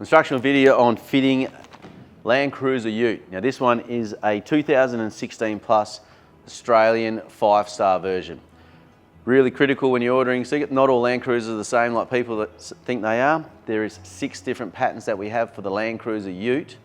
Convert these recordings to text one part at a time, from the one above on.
Instructional video on fitting Land Cruiser Ute. Now this one is a 2016 plus Australian 5-star version. Really critical when you're ordering. So not all Land Cruisers are the same like people that think they are. There is 6 different patents that we have for the Land Cruiser Ute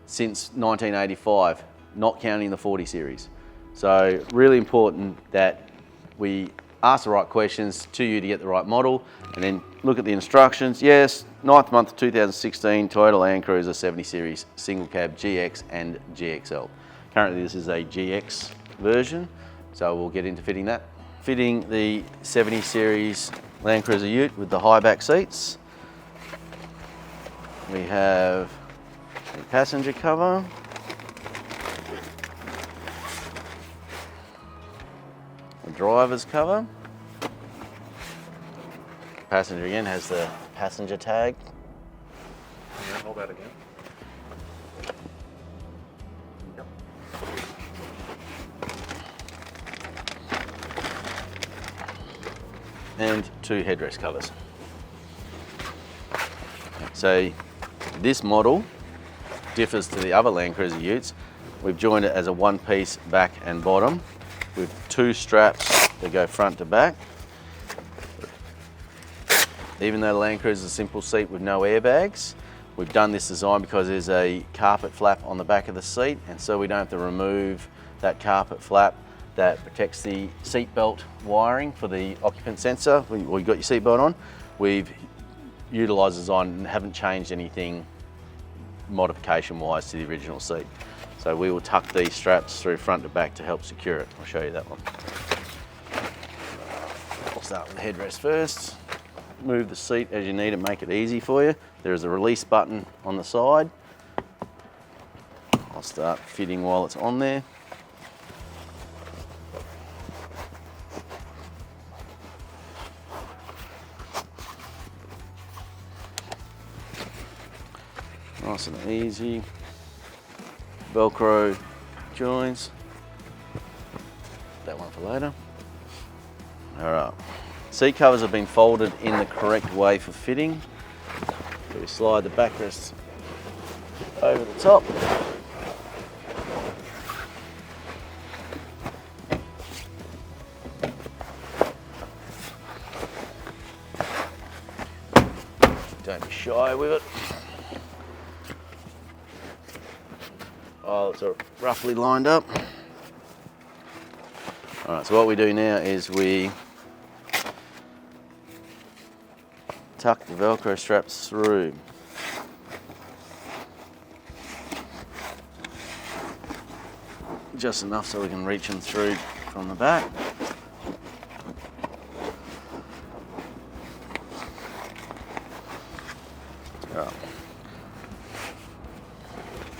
since 1985, not counting the 40 series. So really important that we ask the right questions to you to get the right model, and then look at the instructions. Yes, 9th month of 2016, Toyota Land Cruiser 70 series, single cab GX and GXL. Currently this is a GX version, so we'll get into fitting that. Fitting the 70 series Land Cruiser Ute with the high back seats. We have a passenger cover. A driver's cover. Passenger again has the passenger tag. Yeah, hold that again. Yep. And 2 headrest covers. So this model differs to the other Land Cruiser Utes. We've joined it as a one-piece back and bottom with 2 straps that go front to back. Even though the Land Cruiser is a simple seat with no airbags, we've done this design because there's a carpet flap on the back of the seat, and so we don't have to remove that carpet flap that protects the seat belt wiring for the occupant sensor. You've got your seat belt on. We've utilised design and haven't changed anything modification-wise to the original seat. So we will tuck these straps through front to back to help secure it. I'll show you that one. I'll start with the headrest first. Move the seat as you need to make it easy for you. There is a release button on the side. I'll start fitting while it's on there. Nice and easy. Velcro joins. That one for later. All right. Seat covers have been folded in the correct way for fitting. So we slide the backrest over the top. Don't be shy with it. Pilots are roughly lined up. All right, so what we do now is we tuck the Velcro straps through. Just enough so we can reach them through from the back. Right.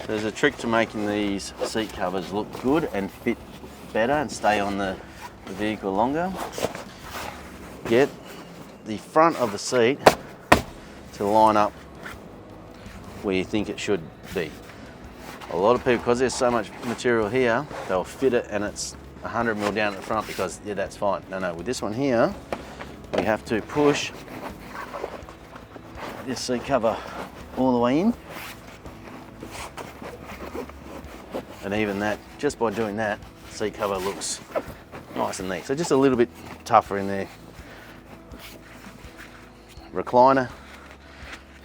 There's a trick to making these seat covers look good and fit better and stay on the vehicle longer. Get the front of the seat to line up where you think it should be. A lot of people, because there's so much material here, they'll fit it and it's 100 mil down at the front because, yeah, that's fine. No, with this one here, we have to push this seat cover all the way in. And even that, just by doing that, seat cover looks nice and neat. So just a little bit tougher in there. Recliner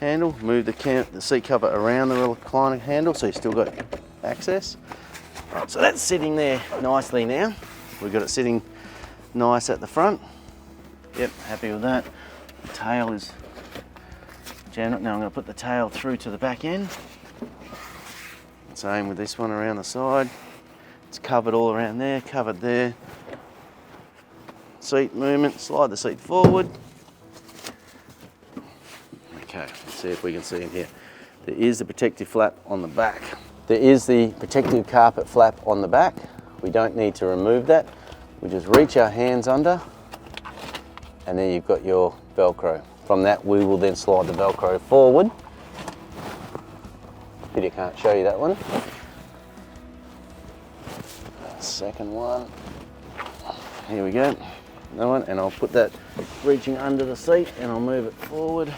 handle, move the seat cover around the recliner handle so you've still got access. Right, so that's sitting there nicely now. We've got it sitting nice at the front. Yep, happy with that. The tail is jammed up. Now I'm going to put the tail through to the back end. Same with this one around the side. It's covered all around there, covered there. Seat movement, slide the seat forward. Okay, let's see if we can see in here. There is the protective flap on the back. There is the protective carpet flap on the back. We don't need to remove that. We just reach our hands under and then you've got your Velcro. From that, we will then slide the Velcro forward. Video can't show you that one. Second one. Here we go. That one, and I'll put that reaching under the seat and I'll move it forward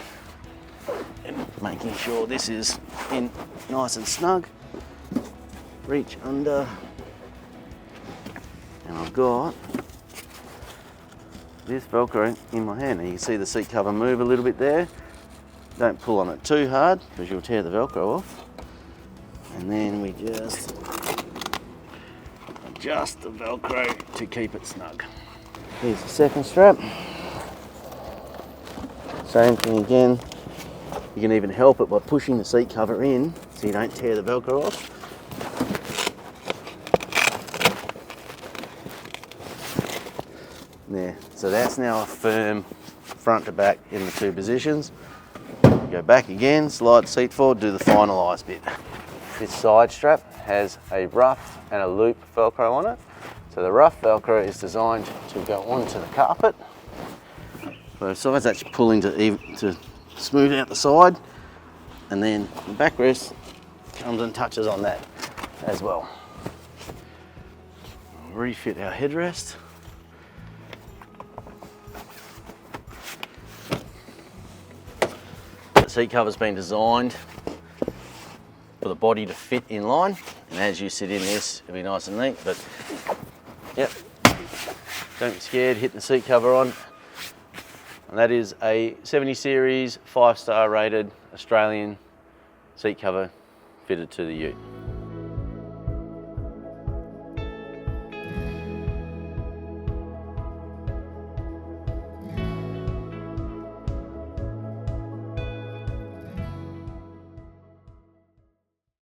and Making sure this is in nice and snug. Reach under. And I've got this Velcro in my hand. And you can see the seat cover move a little bit there. Don't pull on it too hard because you'll tear the Velcro off. And then we just adjust the Velcro to keep it snug. Here's the second strap. Same thing again. You can even help it by pushing the seat cover in so you don't tear the Velcro off. There, so that's now a firm front to back in the two positions. Go back again, slide the seat forward, do the finalised bit. This side strap has a rough and a loop Velcro on it. So the rough Velcro is designed to go onto the carpet. Both sides, that's pulling to smooth out the side, and then the backrest comes and touches on that as well. Refit our headrest. The seat cover's been designed for the body to fit in line, and as you sit in this, it'll be nice and neat. But yep, don't be scared, hit the seat cover on. And that is a 70 series 5-star rated Australian seat cover fitted to the Ute.